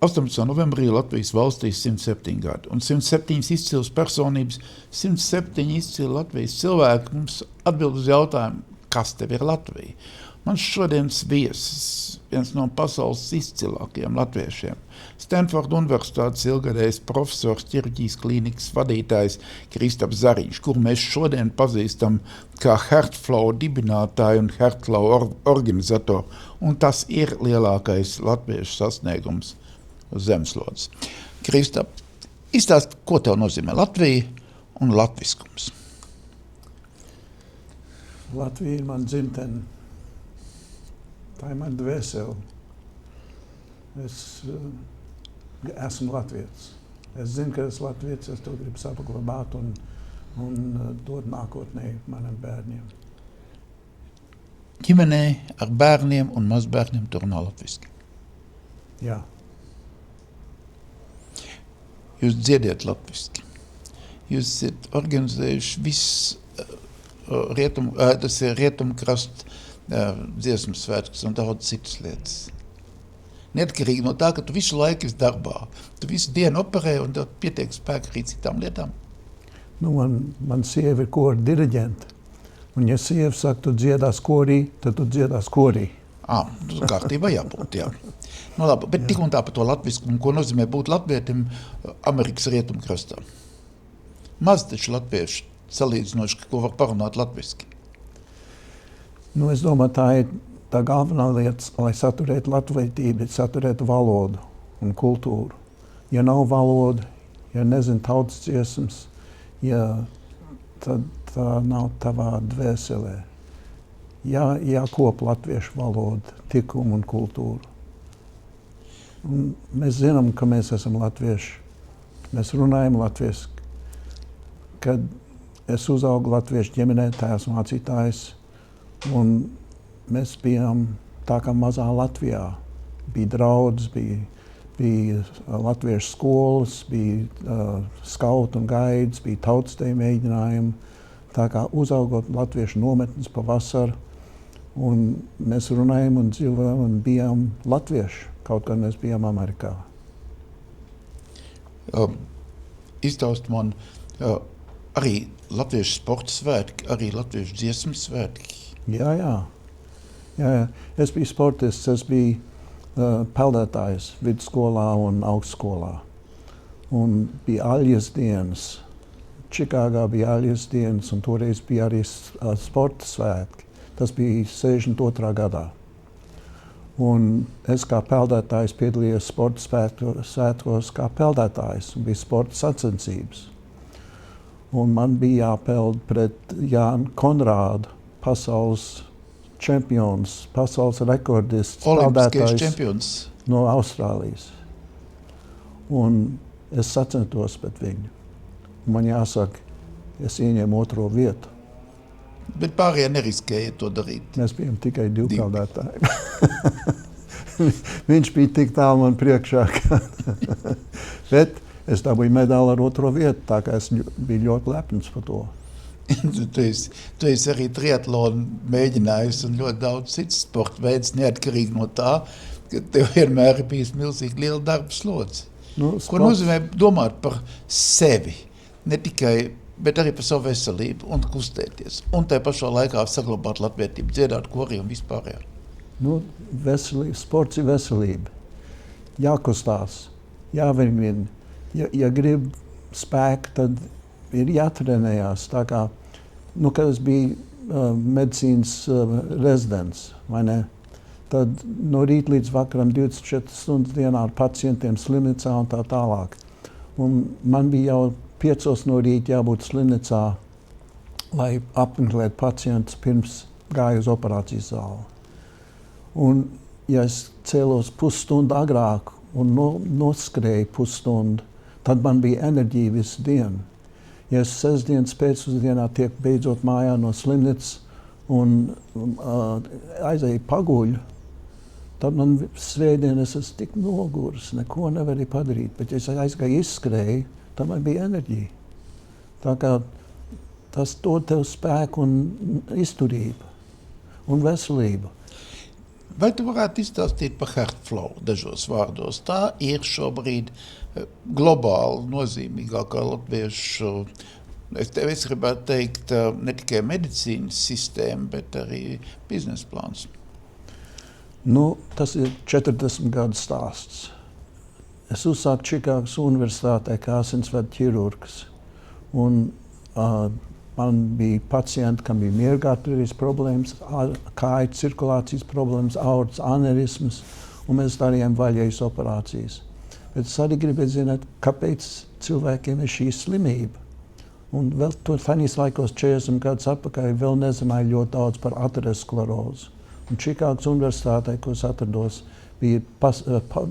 18. novembrī Latvijas valstī 107 gadi, un 107 izcils personības, 107 izcili Latvijas cilvēki mums atbild uz jautājumu, kas tev ir Latvija? Man šodienas viesis, viens no pasaules izcilākajiem latviešiem, Stanforda Universitātes ilgadējs profesors, ķirurģijas klīnikas vadītājs Kristaps Zariņš, kur mēs šodien pazīstam kā Heartflow dibinātāju un Heartflow organizatoru, un tas ir lielākais latviešu sasniegums uz zemeslodes. Kristap, izstāst, ko tev nozīmē Latvija un latviskums? Latvija ir man dzimtene. Tā ir man dvēsele. Es esmu latvietis. Es zinu, ka esmu latvietis, es to gribu saglabāt un dot nākotnē maniem bērniem. Ģimenē ar bērniem un mazbērniem tur runā latviski. Jā. Jūs dziediet latviski. Jūs esat organizējuši viss tas ir Rietumkrasta dziesmu svētkus un daudz citas lietas. Neatkarīgi no tā, ka tu visu laiku esi darbā. Tu visu dienu operē un tev pietiek spēku arī citām lietām. Nu, man sieva ir kora diriģente. Un ja sieva saka, tu dziedās korī, tad tu dziedās korī. Tu kārtībā jābūt, jā. Nu labi, bet tik un tā par to latviskumu, ko nozīmē būt latvietim Amerikas Rietumkrastā. Maz taču latvieši salīdzinoši, ko var parunāt latviski. Nu, es domāju, tā ir tā galvenā lieta, lai saturētu latvietību, saturētu valodu un kultūru. Ja nav valoda, ja nezinu tautas dziesmas, tad tā nav tavā dvēselē. Jākop latviešu valodu, tikumu un kultūru. Un mēs zinām, ka mēs esam latvieši. Mēs runājam latviski. Kad es uzaugu latviešu ģimenē, tēvs mācītājs, un mēs bijām tā kā mazā Latvijā. Bija draudz, bija latviešu skolas, bija skautu un gaidas, bija tautsdeju mēģinājumi. Tā kā uzaugot latviešu nometnes pavasaru, un mēs runājam un dzīvojam un bijām latvieši, kaut kad mēs bijām Amerikā. Iztaust man arī latviešu sporta svētki, arī latviešu dziesmu svētki. Jā. Es biju sportists, es biju peldētājs vidusskolā un augstskolā. Un bija Aļas dienas. Čikāgā bija Aļas dienas, un toreiz bija arī sporta svētki. Tas bija 62. gadā. Un es kā peldētājs piedalījos sporta svētkos kā peldētājs, un bija sporta sacensības. Un man bija jāpeld pret Jānu Konrādu, pasaules čempions, pasaules rekordists, Olimpiskais čempions no Austrālijas. Un es sacentos pret viņu. Man jāsaka, es ieņēmu 2. vietu. Bet pārējie neriskēja to darīt. Mēs bijām tikai 2 peldētāji. Viņš bija tik tālu man priekšā. Bet es dabūju medaļu ar 2. vietu, tā kā es biju ļoti lepns par to. Tu esi arī triatlonu mēģinājis un ļoti daudz citas sporta veids, neatkarīgi no tā, ka tev vienmēr ir bijis milzīgi liela darba slodze. Ko nozīmē domāt par sevi, ne tikai, bet arī par savu veselību un kustēties, un tai pašā laikā saglabāt latvietību, dziedāt korī un vispārējā? Sports ir veselība. Jākustās, jāvirmina. Ja grib spēku, tad ir jātrenējās. Tā kā, kad es biju medicīnas rezidents, vai ne? Tad no rīta līdz vakaram 24 stundas dienā ar pacientiem slimnīcā un tā tālāk. Un man bija jau 5 no rīta jābūt slimnīcā, lai apmeklētu pacientus pirms gāju uz operācijas zāli. Un ja es cēlos pusstundu agrāk un noskrēju pusstundu, tad man bija enerģija visu dienu. Ja es sestdienas pēcpusdienā tiek beidzot mājā no slimnīcas un aizēju paguļu, tad man svētdien es esmu tik noguris, neko nevarēju padarīt. Bet ja es aizgāju izskrēju, tad man bija enerģija. Tā kā tas dod tev spēku un izturību un veselību. Vai tu varētu izstāstīt par HeartFlow dažos vārdos? Tā ir šobrīd globāli nozīmīgākā latviešu, es gribētu teikt, ne tikai medicīnas sistēma, bet arī biznesa plāns. Nu, tas ir 40 gadu stāsts. Es uzsāku Čikāgas universitātē kā asinsvadu ķirurgs. Un man bija pacienti, kam bija miergarterijas problēmas, kāju cirkulācijas problēmas, aortas aneurismas, un mēs darījām vaļējas operācijas. Bet es arī gribēju zināt, kāpēc cilvēkiem ir šī slimība. Un vēl fanīs laikos 40 gadus atpakaļ vēl nezināju ļoti daudz par aterosklerozi. Un Čikāgas universitātē, ko es atrados, bija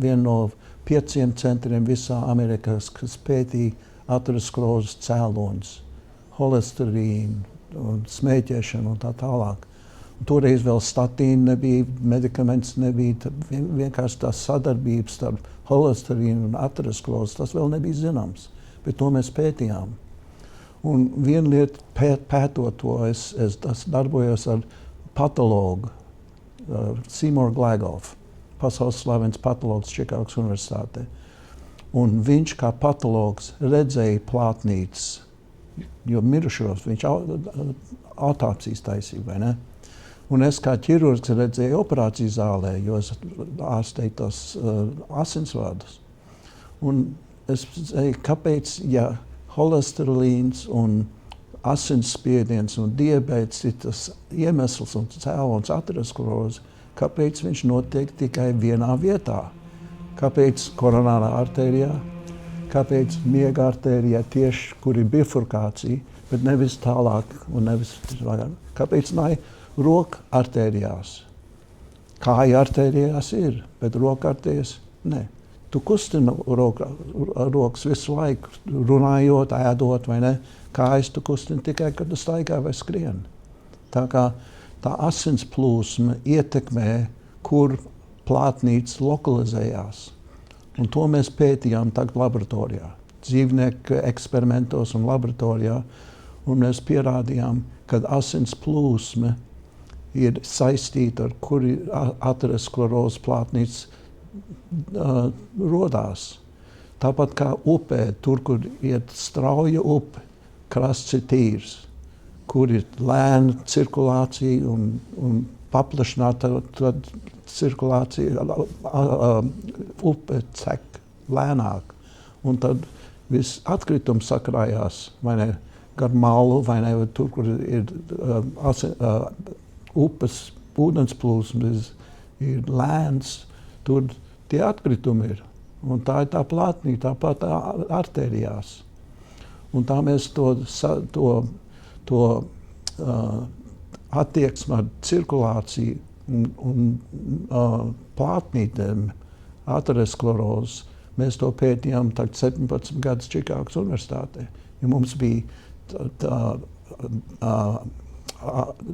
viena no 5 centriem visā Amerikā, kas pētīja aterosklerozes cēloņus. Holesterīnu, smēķēšanu un tā tālāk. Un toreiz vēl statīna nebija, medikaments nebija, vienkārši tā sadarbības starp holesterīnu un aterosklerozi, tas vēl nebija zināms, bet to mēs pētījām. Un viena lieta pētot to, es darbojos ar patologu, Seymour Glagoff, pasaules slavens patologs Čikāgas universitātē. Un viņš kā patologs redzēja plātnītes, jo mirušos viņš autopsijas taisīja, vai ne? Un es kā ķirurgs redzēju operāciju zālē, jo es ārstēju tos asinsvadus. Un es teicu, kāpēc, ja holesterīns un asinsspiediens un diabēts ir tas iemesls un cēlonis aterosklerozi, kāpēc viņš notiek tikai vienā vietā? Kāpēc koronārā artērijā? Kāpēc miega artērijā tieši, kur ir bifurkācija, bet nevis tālāk un nevis tālāk? Kāpēc ne roka artērijās? Kāja artērijās ir, bet roka artērijas ne. Tu kustini rokas visu laiku, runājot, ēdot vai ne. Kājas tu kustini tikai, kad tu staigā vai skrien. Tā kā tā asins plūsma ietekmē, kur plātnītes lokalizējās. Un to mēs pētījām tagad laboratorijā, dzīvnieku eksperimentos un laboratorijā. Un mēs pierādījām, ka asins plūsma ir saistīta ar kuri aterosklerozes plātnītes rodās. Tāpat kā upē, tur, kur iet strauja upe, krasts ir tīrs, kur ir lēna cirkulācija un paplašināta cirkulācija, upe cek lēnāk. Un tad viss atkritums sakrājās, vai ne, gar malu, vai ne, tur, kur ir upes ūdensplūsmas ir lēns, tur tie atkritumi ir. Un tā ir tā plātnīte, tāpat artērijās. Un tā mēs to attieksmi ar cirkulāciju un plātnītēm, aterosklerozes, mēs to pētījām tagad 17 gadus Čikāgas universitātē. Ja mums bija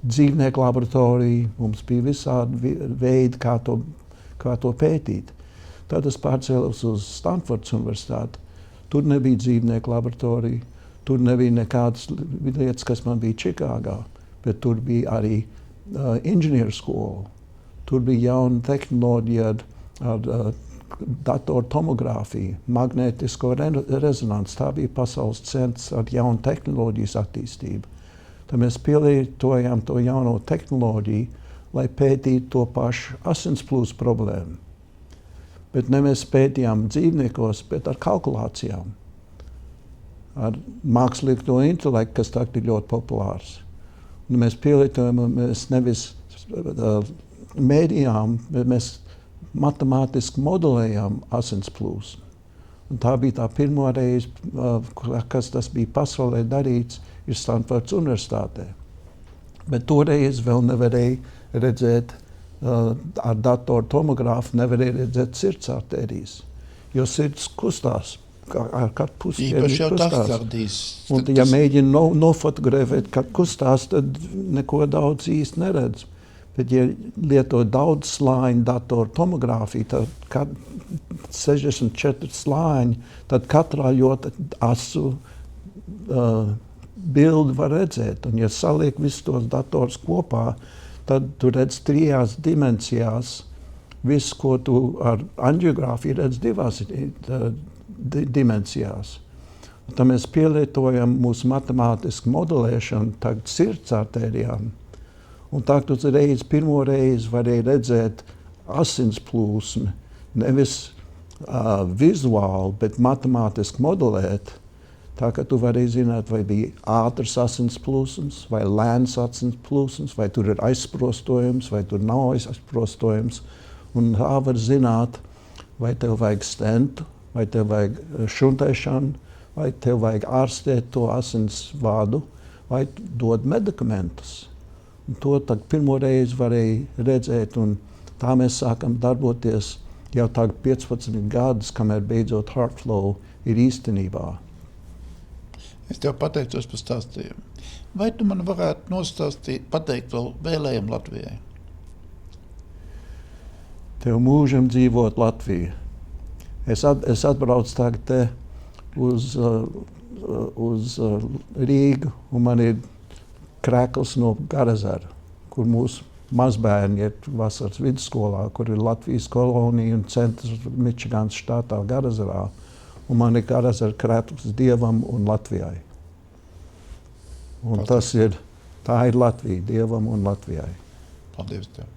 dzīvnieku laboratorija, mums bija visādi veidi, kā to pētīt. Tad es pārcēlos uz Stanfordas universitāti. Tur nebija dzīvnieku laboratorija, tur nebija nekādas lietas, kas man bija Čikāgā, bet tur bija arī inženieru skola. Tur bija jauna tehnoloģija ar datoru tomogrāfiju, magnētisko rezonanci. Tā bija pasaules centrs ar jaunu tehnoloģijas attīstību. Tad mēs pielietojām to jauno tehnoloģiju, lai pētītu to pašu asinsplūsmu problēmu. Bet ne mēs pētījām dzīvniekos, bet ar kalkulācijām, ar mākslīgo intelektu, kas tagad ir ļoti populārs. Un mēs pielietojam, mēs nevis mērījām, bet mēs matemātiski modelējām asinsplūsmu. Un tā bija tā pirmo reize, kas tas bija pasaulē darīts, ir Stanfordas universitātē. Bet toreiz vēl nevarēja redzēt ar datoru tomogrāfu, nevarēja redzēt sirds artērijas, jo sirds kustās. Ar katru pusi kustās. Un ja mēģina nofotografēt, kad kustās, tad neko daudz īsti neredz. Bet ja lieto daudz slāņu datoru tomogrāfiju, tad 64 slāņi, tad katrā ļoti asu bildi var redzēt. Un ja saliek visus tos dators kopā, tad tu redz 3 dimensijās. Viss, ko tu ar angiogrāfiju redz 2 dimensijās. Tad mēs pielietojam mūsu matemātisku modelēšanu tagad sirds artērijām. Un tā, tu reiz, pirmo reizi varēja redzēt asins plūsmi, nevis vizuāli, bet matemātiski modelēt. Tā, ka tu varēji zināt, vai bija ātrs asins plūsums, vai lēns asins plūsums, vai tur ir aizsprostojums, vai tur nav aizsprostojums. Un tā var zināt, vai tev vajag stentu, vai tev vajag šuntēšanu, vai tev vajag ārstēt to asins vadu, vai dod medikamentus. Un to tad pirmo reizi varēja redzēt, un tā mēs sākam darboties jau tagad 15 gadus, kamēr beidzot HeartFlow ir īstenībā. Es tev pateicos par stāstījumu. Vai tu man varētu pateikt vēl vēlējumu Latvijai? Tev mūžam dzīvot Latviju. Es atbraucu tagad te uz Rīgu, un man ir krēkls no Garazara, kur mūsu mazbērni ir vasaras vidusskolā, kur ir Latvijas kolonija un centrs Mičigānas štatā Garazarā. Un man ir Garazara krēkls Dievam un Latvijai. Un tā ir Latvija, Dievam un Latvijai. Paldies tev.